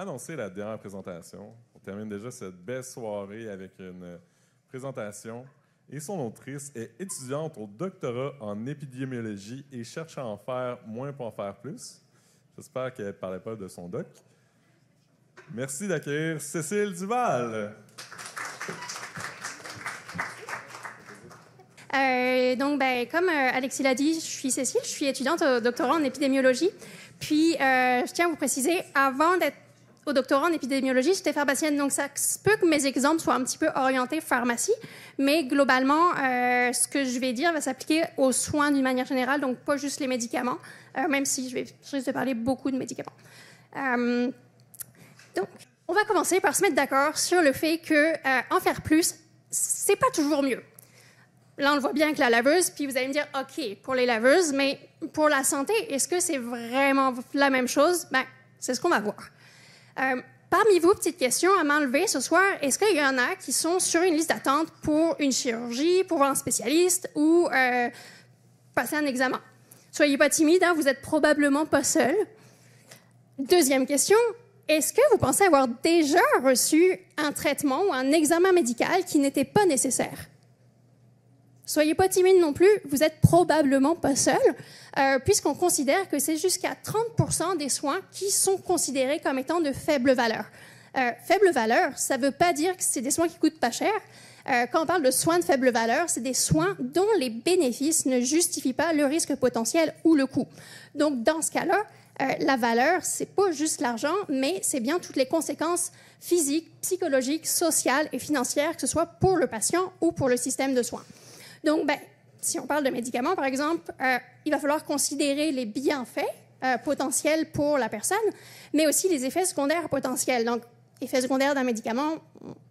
annoncer la dernière présentation. On termine déjà cette belle soirée avec une présentation. Et son autrice est étudiante au doctorat en épidémiologie et cherche à en faire moins pour en faire plus. J'espère qu'elle ne parlait pas de son doc. Merci d'accueillir Cécile Duval. Comme Alexis l'a dit, je suis Cécile, je suis étudiante au doctorat en épidémiologie. Puis, je tiens à vous préciser, avant d'être au doctorat en épidémiologie, j'étais pharmacienne, donc ça se peut que mes exemples soient un petit peu orientés pharmacie, mais globalement, ce que je vais dire va s'appliquer aux soins d'une manière générale, donc pas juste les médicaments, même si je risque de parler beaucoup de médicaments. Donc, on va commencer par se mettre d'accord sur le fait que en faire plus, c'est pas toujours mieux. Là, on le voit bien avec la laveuse, puis vous allez me dire, OK, pour les laveuses, mais pour la santé, est-ce que c'est vraiment la même chose? Ben, c'est ce qu'on va voir. Parmi vous, petite question à m'enlever ce soir, est-ce qu'il y en a qui sont sur une liste d'attente pour une chirurgie, pour voir un spécialiste ou passer un examen? Soyez pas timide, hein, vous êtes probablement pas seul. Deuxième question, est-ce que vous pensez avoir déjà reçu un traitement ou un examen médical qui n'était pas nécessaire? Soyez pas timide non plus, vous êtes probablement pas seul, puisqu'on considère que c'est jusqu'à 30% des soins qui sont considérés comme étant de faible valeur. Faible valeur, ça veut pas dire que c'est des soins qui coûtent pas cher. Quand on parle de soins de faible valeur, c'est des soins dont les bénéfices ne justifient pas le risque potentiel ou le coût. Donc, dans ce cas-là, la valeur, c'est pas juste l'argent, mais c'est bien toutes les conséquences physiques, psychologiques, sociales et financières, que ce soit pour le patient ou pour le système de soins. Donc, si on parle de médicaments, par exemple, il va falloir considérer les bienfaits potentiels pour la personne, mais aussi les effets secondaires potentiels. Donc, effets secondaires d'un médicament,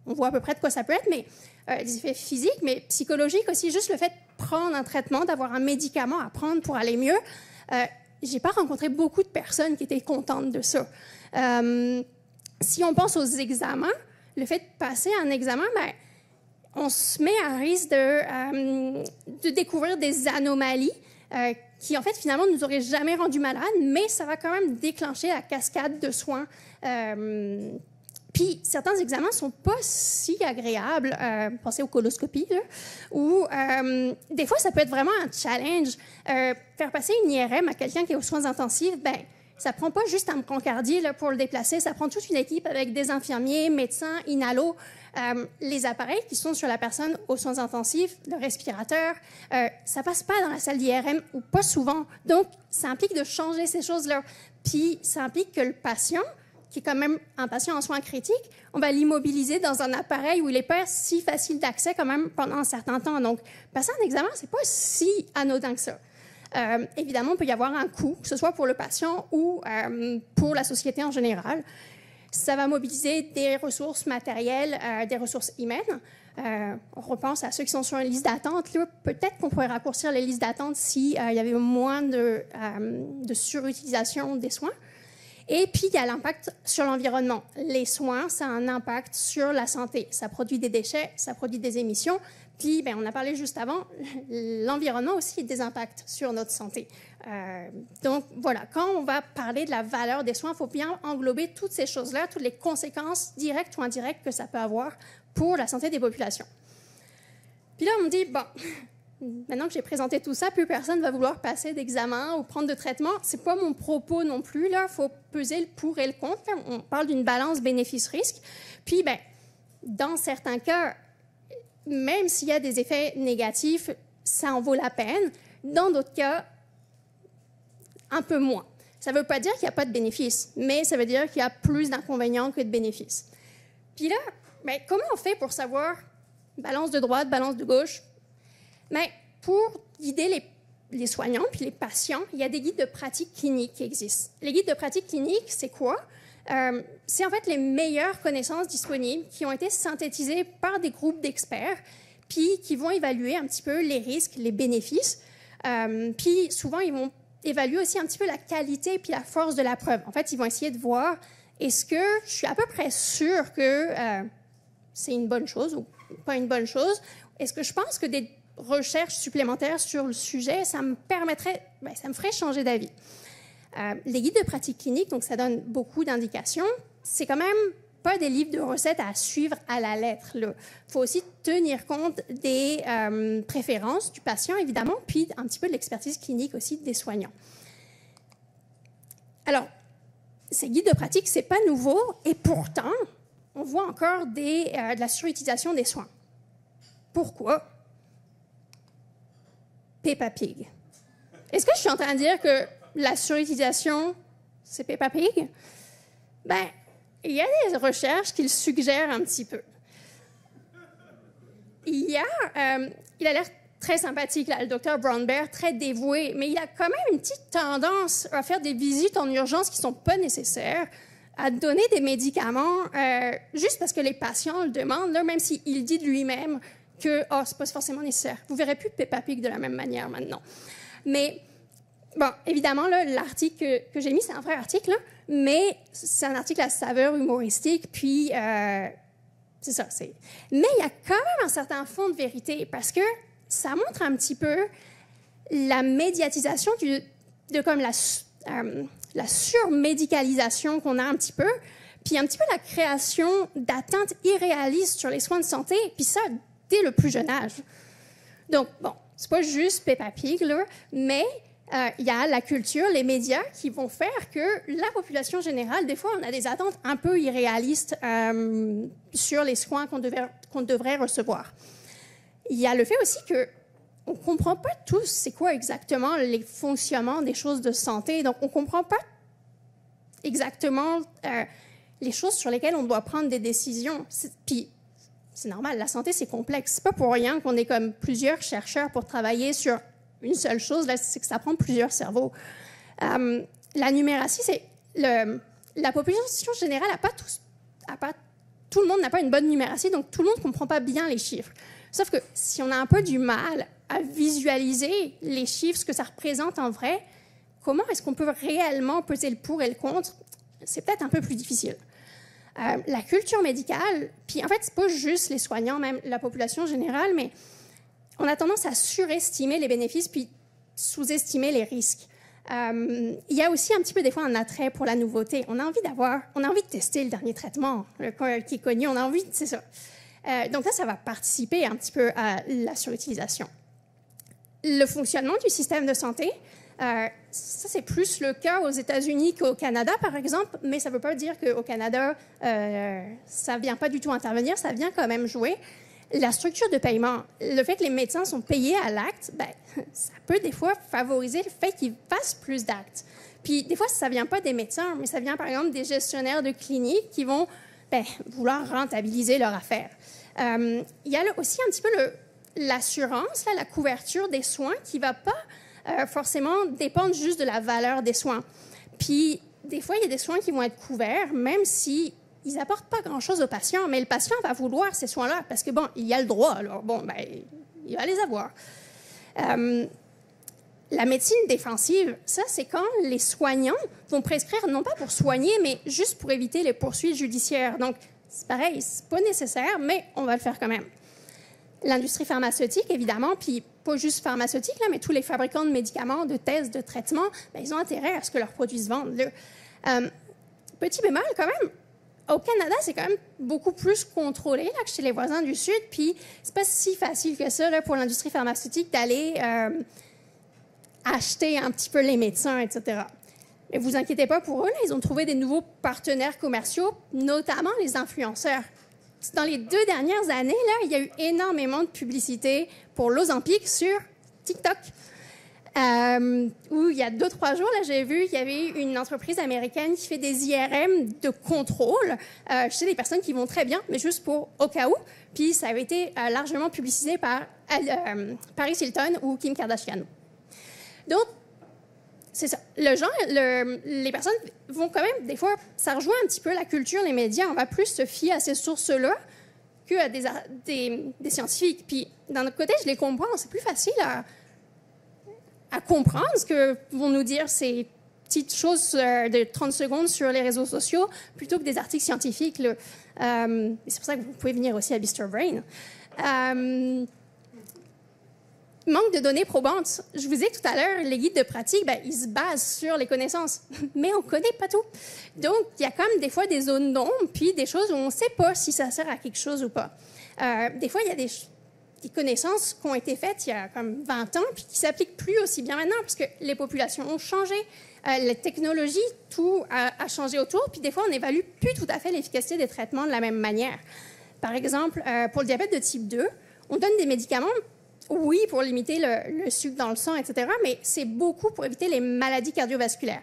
on voit à peu près de quoi ça peut être, mais des effets physiques, mais psychologiques aussi. Juste le fait de prendre un traitement, d'avoir un médicament à prendre pour aller mieux. J'ai pas rencontré beaucoup de personnes qui étaient contentes de ça. Si on pense aux examens, le fait de passer un examen, on se met à risque de découvrir des anomalies qui, en fait, finalement, ne nous auraient jamais rendu malades, mais ça va quand même déclencher la cascade de soins. Puis, certains examens ne sont pas si agréables. Pensez aux coloscopies, là, où des fois, ça peut être vraiment un challenge. Faire passer une IRM à quelqu'un qui est aux soins intensifs, ça prend pas juste un brancardier là, pour le déplacer, ça prend toute une équipe avec des infirmiers, médecins, inhalos, les appareils qui sont sur la personne aux soins intensifs, le respirateur, ça passe pas dans la salle d'IRM ou pas souvent. Donc, ça implique de changer ces choses-là. Puis, ça implique que le patient, qui est quand même un patient en soins critiques, on va l'immobiliser dans un appareil où il n'est pas si facile d'accès quand même pendant un certain temps. Donc, passer un examen, c'est pas si anodin que ça. Évidemment, il peut y avoir un coût, que ce soit pour le patient ou pour la société en général. Ça va mobiliser des ressources matérielles, des ressources humaines. On repense à ceux qui sont sur une liste d'attente. Peut-être qu'on pourrait raccourcir les listes d'attente s'il y avait moins de surutilisation des soins. Et puis, il y a l'impact sur l'environnement. Les soins, ça a un impact sur la santé. Ça produit des déchets, ça produit des émissions. Puis, on a parlé juste avant, l'environnement aussi a des impacts sur notre santé. Donc, voilà, quand on va parler de la valeur des soins, il faut bien englober toutes ces choses-là, toutes les conséquences directes ou indirectes que ça peut avoir pour la santé des populations. Puis là, on me dit, bon, maintenant que j'ai présenté tout ça, plus personne ne va vouloir passer d'examen ou prendre de traitement. Ce n'est pas mon propos non plus. Il faut peser le pour et le contre. On parle d'une balance bénéfice-risque. Puis, dans certains cas, même s'il y a des effets négatifs, ça en vaut la peine. Dans d'autres cas, un peu moins. Ça ne veut pas dire qu'il n'y a pas de bénéfices, mais ça veut dire qu'il y a plus d'inconvénients que de bénéfices. Puis là, comment on fait pour savoir balance de droite, balance de gauche? Pour guider les soignants puis les patients, il y a des guides de pratique clinique qui existent. Les guides de pratique clinique, c'est quoi? C'est en fait les meilleures connaissances disponibles qui ont été synthétisées par des groupes d'experts puis qui vont évaluer un petit peu les risques, les bénéfices. Puis souvent, ils vont évaluer aussi un petit peu la qualité puis la force de la preuve. En fait, ils vont essayer de voir est-ce que je suis à peu près sûre que c'est une bonne chose ou pas une bonne chose? Est-ce que je pense que des recherches supplémentaires sur le sujet, ça me ferait changer d'avis. Les guides de pratique clinique, donc ça donne beaucoup d'indications. c'est quand même pas des livres de recettes à suivre à la lettre. Il faut aussi tenir compte des préférences du patient, évidemment, puis un petit peu de l'expertise clinique aussi des soignants. Alors, ces guides de pratique, ce n'est pas nouveau, et pourtant, on voit encore de la surutilisation des soins. Pourquoi? Peppa Pig. Est-ce que je suis en train de dire que la surutilisation, c'est Peppa Pig? Ben, il y a des recherches qui le suggèrent un petit peu. Il a l'air très sympathique, là, le docteur Brown Bear, très dévoué, mais il a quand même une petite tendance à faire des visites en urgence qui ne sont pas nécessaires, à donner des médicaments juste parce que les patients le demandent, là, même s'il dit de lui-même que oh, ce n'est pas forcément nécessaire. Vous ne verrez plus Peppa Pig de la même manière maintenant. Mais, bon, évidemment, là, l'article que j'ai mis, c'est un vrai article, là, mais c'est un article à saveur humoristique, puis c'est ça. Mais il y a quand même un certain fond de vérité, parce que ça montre un petit peu la médiatisation de comme la surmédicalisation qu'on a un petit peu, puis un petit peu la création d'attentes irréalistes sur les soins de santé, puis ça, dès le plus jeune âge. Donc, bon, c'est pas juste Peppa Pig, là, mais il y a la culture, les médias qui vont faire que la population générale, des fois, on a des attentes un peu irréalistes sur les soins qu'on devrait recevoir. Il y a le fait aussi qu'on ne comprend pas tous c'est quoi exactement les fonctionnements des choses de santé. Donc, on ne comprend pas exactement les choses sur lesquelles on doit prendre des décisions. Puis, c'est normal, la santé, c'est complexe. C'est pas pour rien qu'on est comme plusieurs chercheurs pour travailler sur une seule chose, là, c'est que ça prend plusieurs cerveaux. La numératie, c'est la population générale tout le monde n'a pas une bonne numératie, donc tout le monde ne comprend pas bien les chiffres. Sauf que si on a un peu du mal à visualiser les chiffres, ce que ça représente en vrai, comment est-ce qu'on peut réellement peser le pour et le contre? C'est peut-être un peu plus difficile. La culture médicale, puis en fait, c'est pas juste les soignants, même la population générale, mais on a tendance à surestimer les bénéfices puis sous-estimer les risques. Il y a aussi un petit peu des fois un attrait pour la nouveauté. On a envie de tester le dernier traitement qui est connu. On a envie, c'est ça. Donc ça va participer un petit peu à la surutilisation. Le fonctionnement du système de santé, ça c'est plus le cas aux États-Unis qu'au Canada, par exemple, mais ça ne veut pas dire qu'au Canada, ça ne vient pas du tout intervenir, ça vient quand même jouer. La structure de paiement, le fait que les médecins sont payés à l'acte, ben, ça peut des fois favoriser le fait qu'ils fassent plus d'actes. Puis des fois, ça ne vient pas des médecins, mais ça vient par exemple des gestionnaires de cliniques qui vont vouloir rentabiliser leur affaire. Il y a aussi un petit peu l'assurance, la couverture des soins qui ne va pas forcément dépendre juste de la valeur des soins. Puis des fois, il y a des soins qui vont être couverts, même si ils n'apportent pas grand-chose au patient, mais le patient va vouloir ces soins-là parce que, bon, il y a le droit, alors, bon, ben, il va les avoir. La médecine défensive, ça, c'est quand les soignants vont prescrire, non pas pour soigner, mais juste pour éviter les poursuites judiciaires. Donc, c'est pareil, c'est pas nécessaire, mais on va le faire quand même. L'industrie pharmaceutique, évidemment, puis pas juste pharmaceutique, là, mais tous les fabricants de médicaments, de tests, de traitements, ben, ils ont intérêt à ce que leurs produits se vendent. Petit bémol, quand même, au Canada, c'est quand même beaucoup plus contrôlé là, que chez les voisins du Sud, puis c'est pas si facile que ça là, pour l'industrie pharmaceutique d'aller acheter un petit peu les médecins, etc. Mais vous inquiétez pas pour eux, là, ils ont trouvé des nouveaux partenaires commerciaux, notamment les influenceurs. Dans les 2 dernières années, là, il y a eu énormément de publicité pour l'Ozempic sur TikTok. Où il y a 2-3 jours, là, j'ai vu qu'il y avait une entreprise américaine qui fait des IRM de contrôle chez des personnes qui vont très bien, mais juste au cas où. Puis ça avait été largement publicisé par Paris Hilton ou Kim Kardashian. Donc, c'est ça. Les personnes vont quand même, des fois, ça rejoint un petit peu la culture, les médias. On va plus se fier à ces sources-là qu'à des scientifiques. Puis, d'un autre côté, je les comprends. C'est plus facile à comprendre ce que vont nous dire ces petites choses de 30 secondes sur les réseaux sociaux plutôt que des articles scientifiques. C'est pour ça que vous pouvez venir aussi à Bistro Brain. manque de données probantes. Je vous ai tout à l'heure, les guides de pratique, ils se basent sur les connaissances, mais on ne connaît pas tout. Donc, il y a comme des fois des zones d'ombre, puis des choses où on ne sait pas si ça sert à quelque chose ou pas. Des fois, il y a des connaissances qui ont été faites il y a comme 20 ans, puis qui ne s'appliquent plus aussi bien maintenant, parce que les populations ont changé, les technologies, tout a changé autour, puis des fois, on n'évalue plus tout à fait l'efficacité des traitements de la même manière. Par exemple, pour le diabète de type 2, on donne des médicaments, oui, pour limiter le sucre dans le sang, etc., mais c'est beaucoup pour éviter les maladies cardiovasculaires.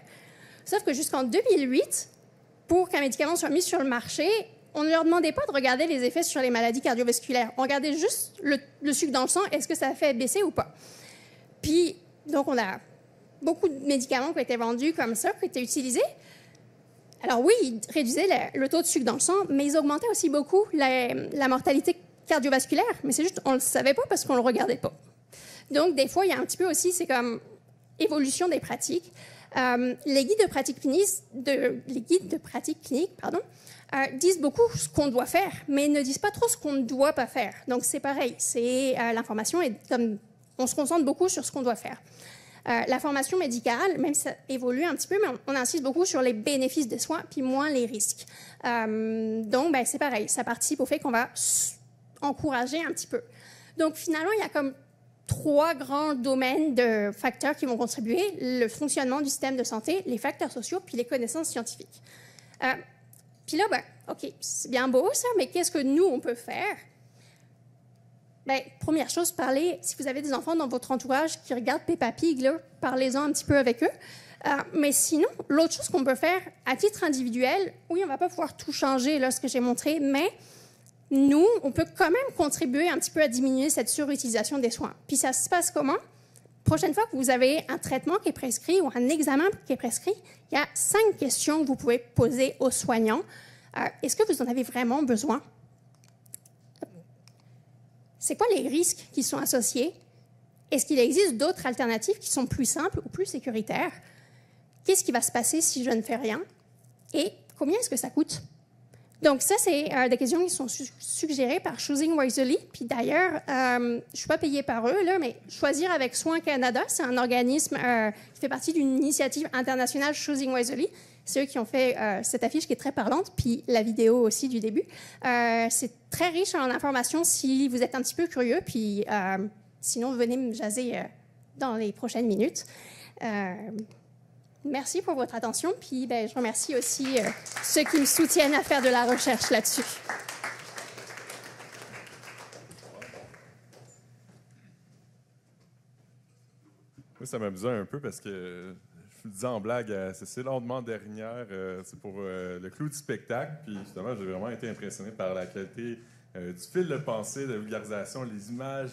Sauf que jusqu'en 2008, pour qu'un médicament soit mis sur le marché, on ne leur demandait pas de regarder les effets sur les maladies cardiovasculaires. On regardait juste le sucre dans le sang, est-ce que ça fait baisser ou pas. Puis, donc, on a beaucoup de médicaments qui ont été vendus comme ça, qui ont été utilisés. Alors oui, ils réduisaient le taux de sucre dans le sang, mais ils augmentaient aussi beaucoup la mortalité cardiovasculaire, mais c'est juste, on ne le savait pas parce qu'on ne le regardait pas. Donc, des fois, il y a un petit peu aussi, c'est comme évolution des pratiques. Les guides de pratique clinique, disent beaucoup ce qu'on doit faire, mais ne disent pas trop ce qu'on ne doit pas faire. Donc, c'est pareil, l'information est comme, on se concentre beaucoup sur ce qu'on doit faire. La formation médicale, même si ça évolue un petit peu, mais on insiste beaucoup sur les bénéfices des soins, puis moins les risques. Donc, c'est pareil, ça participe au fait qu'on va encourager un petit peu. Donc, finalement, il y a comme 3 grands domaines de facteurs qui vont contribuer: le fonctionnement du système de santé, les facteurs sociaux, puis les connaissances scientifiques. Puis là, OK, c'est bien beau ça, mais qu'est-ce que nous, on peut faire? Première chose, si vous avez des enfants dans votre entourage qui regardent Peppa Pig, là, parlez-en un petit peu avec eux. Mais sinon, l'autre chose qu'on peut faire à titre individuel, oui, on ne va pas pouvoir tout changer, là, ce que j'ai montré, mais nous, on peut quand même contribuer un petit peu à diminuer cette surutilisation des soins. Puis ça se passe comment? Prochaine fois que vous avez un traitement qui est prescrit ou un examen qui est prescrit, il y a 5 questions que vous pouvez poser aux soignants. Est-ce que vous en avez vraiment besoin? C'est quoi les risques qui sont associés? Est-ce qu'il existe d'autres alternatives qui sont plus simples ou plus sécuritaires? Qu'est-ce qui va se passer si je ne fais rien? Et combien est-ce que ça coûte? Donc ça, c'est des questions qui sont suggérées par Choosing Wisely. Puis d'ailleurs, je ne suis pas payée par eux, là, mais Choisir avec Soin Canada, c'est un organisme qui fait partie d'une initiative internationale Choosing Wisely. C'est eux qui ont fait cette affiche qui est très parlante, puis la vidéo aussi du début. C'est très riche en informations si vous êtes un petit peu curieux, puis sinon, venez me jaser dans les prochaines minutes. Merci pour votre attention, puis je remercie aussi ceux qui me soutiennent à faire de la recherche là-dessus. Oui, ça m'amusait un peu parce que je le disais en blague à Cécile, on demande dernière, c'est pour le clou du spectacle, puis justement, j'ai vraiment été impressionné par la qualité du fil de pensée, de la vulgarisation, les images,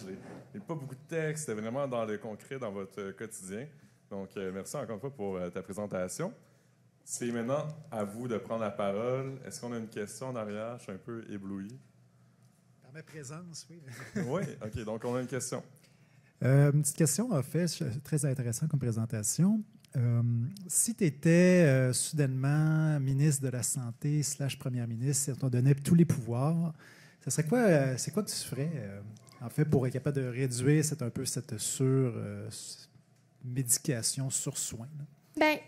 pas beaucoup de texte, c'était vraiment dans le concret, dans votre quotidien. Donc, merci encore une fois pour ta présentation. C'est maintenant à vous de prendre la parole. Est-ce qu'on a une question en arrière? Je suis un peu ébloui. Par ma présence, oui. Oui, OK. Donc, on a une question. Une petite question, en fait, très intéressant comme présentation. Si tu étais soudainement ministre de la Santé / première ministre, et on te donnait tous les pouvoirs, ça serait quoi, c'est quoi que tu ferais, en fait, pour être capable de réduire cette médication sur soins?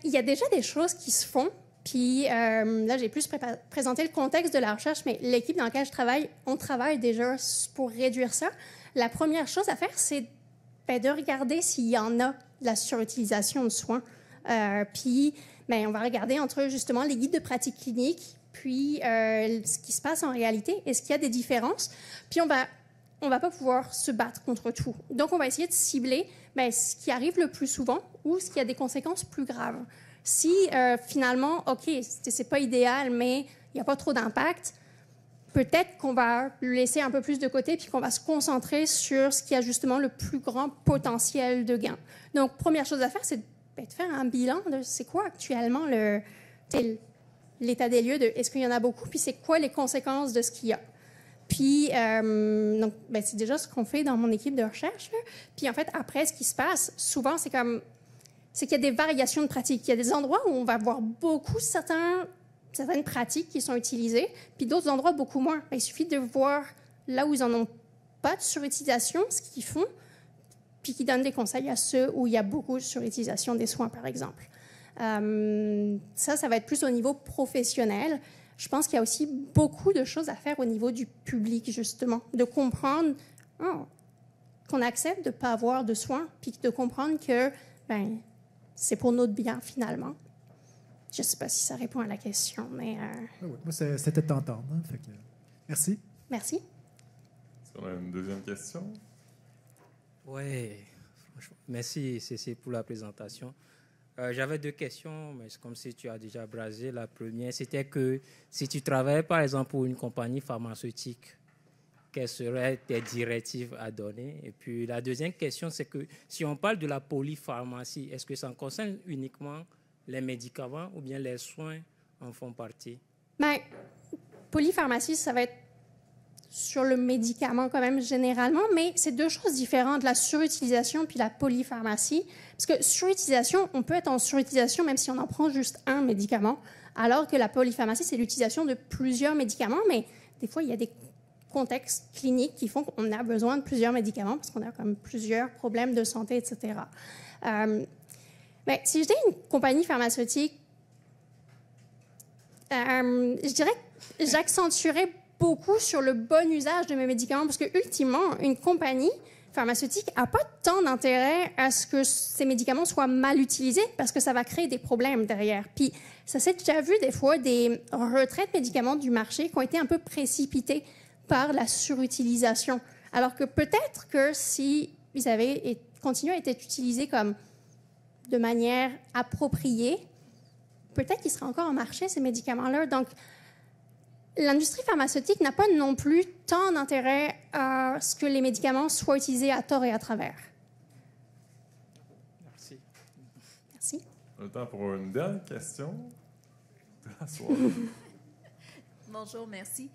Il y a déjà des choses qui se font. Puis là, j'ai plus présenté le contexte de la recherche, mais l'équipe dans laquelle je travaille, on travaille déjà pour réduire ça. La première chose à faire, c'est de regarder s'il y en a de la surutilisation de soins. Puis, on va regarder entre justement les guides de pratique clinique, puis ce qui se passe en réalité. Est-ce qu'il y a des différences? Puis on va pas pouvoir se battre contre tout. Donc, on va essayer de cibler ce qui arrive le plus souvent ou ce qui a des conséquences plus graves. Si finalement, OK, c'est pas idéal, mais il n'y a pas trop d'impact, peut-être qu'on va le laisser un peu plus de côté puis qu'on va se concentrer sur ce qui a justement le plus grand potentiel de gain. Donc, première chose à faire, c'est de faire un bilan de c'est quoi actuellement l'état des lieux de est-ce qu'il y en a beaucoup, puis c'est quoi les conséquences de ce qu'il y a. Puis, donc, c'est déjà ce qu'on fait dans mon équipe de recherche, là. Puis, en fait, après, ce qui se passe, souvent, c'est qu'il y a des variations de pratiques. Il y a des endroits où on va voir beaucoup certaines pratiques qui sont utilisées, puis d'autres endroits beaucoup moins. Il suffit de voir là où ils n'en ont pas de surutilisation, ce qu'ils font, puis qui donne des conseils à ceux où il y a beaucoup de surutilisation des soins, par exemple. Ça va être plus au niveau professionnel. Je pense qu'il y a aussi beaucoup de choses à faire au niveau du public, justement, de comprendre qu'on accepte de ne pas avoir de soins, puis de comprendre que c'est pour notre bien, finalement. Je ne sais pas si ça répond à la question, mais... Oui, moi, c'était de t'entendre. Hein, merci. Merci. Est-ce qu'on a une deuxième question? Oui, merci Cécile pour la présentation. J'avais 2 questions, mais c'est comme si tu as déjà brasé. La première, c'était que si tu travailles, par exemple, pour une compagnie pharmaceutique, quelles seraient tes directives à donner? Et puis la deuxième question, c'est que si on parle de la polypharmacie, est-ce que ça concerne uniquement les médicaments ou bien les soins en font partie? Polypharmacie, ça va être sur le médicament quand même généralement, mais c'est 2 choses différentes, la surutilisation puis la polypharmacie. Parce que surutilisation, on peut être en surutilisation même si on en prend juste un médicament, alors que la polypharmacie, c'est l'utilisation de plusieurs médicaments, mais des fois, il y a des contextes cliniques qui font qu'on a besoin de plusieurs médicaments parce qu'on a comme plusieurs problèmes de santé, etc. Si j'étais une compagnie pharmaceutique, je dirais que j'accentuerais beaucoup sur le bon usage de mes médicaments parce que, ultimement, une compagnie pharmaceutique n'a pas tant d'intérêt à ce que ces médicaments soient mal utilisés parce que ça va créer des problèmes derrière. Puis, ça s'est déjà vu des fois des retraits de médicaments du marché qui ont été un peu précipités par la surutilisation. Alors que peut-être que si ils avaient continué à être utilisés comme de manière appropriée, peut-être qu'ils seraient encore en marché, ces médicaments-là. Donc, l'industrie pharmaceutique n'a pas non plus tant d'intérêt à ce que les médicaments soient utilisés à tort et à travers. Merci. Merci. On a le temps pour une dernière question. Bonjour, merci.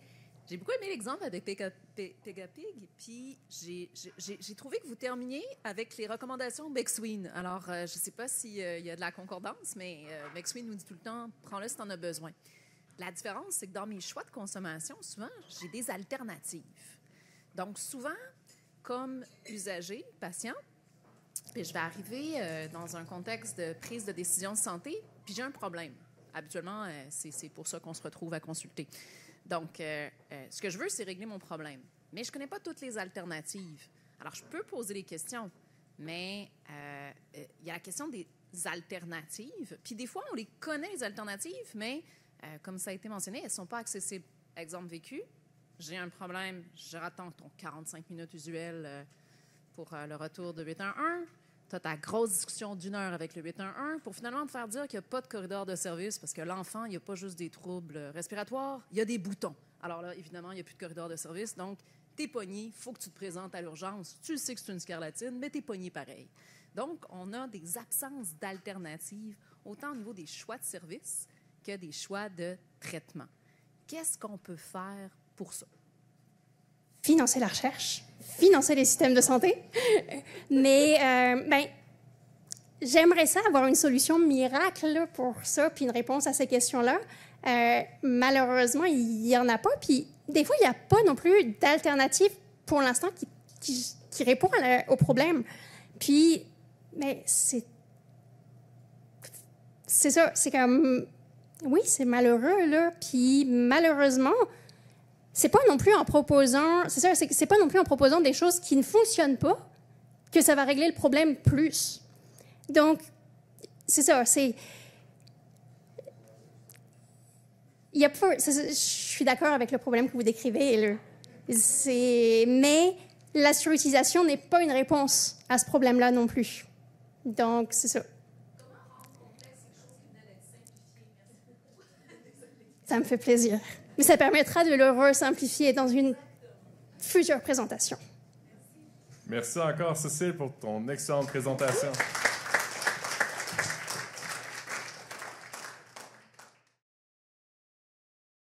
J'ai beaucoup aimé l'exemple avec Pegapig, puis j'ai trouvé que vous terminiez avec les recommandations Bexwin. Alors, je ne sais pas s'il y a de la concordance, mais Bexwin nous dit tout le temps « prends-le si tu en as besoin ». La différence, c'est que dans mes choix de consommation, souvent, j'ai des alternatives. Donc, souvent, comme usager, patient, puis je vais arriver dans un contexte de prise de décision de santé, puis j'ai un problème. Habituellement, c'est pour ça qu'on se retrouve à consulter. Donc, ce que je veux, c'est régler mon problème. Mais je ne connais pas toutes les alternatives. Alors, je peux poser des questions, mais il y a la question des alternatives. Puis des fois, on les connaît, les alternatives, mais comme ça a été mentionné, elles ne sont pas accessibles. Exemple vécu, j'ai un problème, je rattends ton 45 minutes usuel pour le retour de 811. Tu as ta grosse discussion d'1 heure avec le 811 pour finalement te faire dire qu'il n'y a pas de corridor de service parce que l'enfant, il n'y a pas juste des troubles respiratoires, il y a des boutons. Alors là, évidemment, il n'y a plus de corridor de service. Donc, t'es pogné, il faut que tu te présentes à l'urgence. Tu sais que c'est une scarlatine, mais t'es pogné pareil. Donc, on a des absences d'alternatives, autant au niveau des choix de service que des choix de traitement. Qu'est-ce qu'on peut faire pour ça? Financer la recherche, financer les systèmes de santé. Mais j'aimerais ça avoir une solution miracle pour ça, puis une réponse à ces questions-là. Malheureusement, il n'y en a pas. Puis des fois, il n'y a pas non plus d'alternative pour l'instant qui répond au problème. Puis, mais c'est ça, c'est comme... Oui, c'est malheureux, là. Puis malheureusement... C'est pas non plus en proposant, c'est pas non plus en proposant des choses qui ne fonctionnent pas que ça va régler le problème plus. Donc, c'est ça, je suis d'accord avec le problème que vous décrivez, là. Mais la surutilisation n'est pas une réponse à ce problème-là non plus. Donc, c'est ça. Ça me fait plaisir. Mais ça permettra de le resimplifier dans une future présentation. Merci encore, Cécile, pour ton excellente présentation.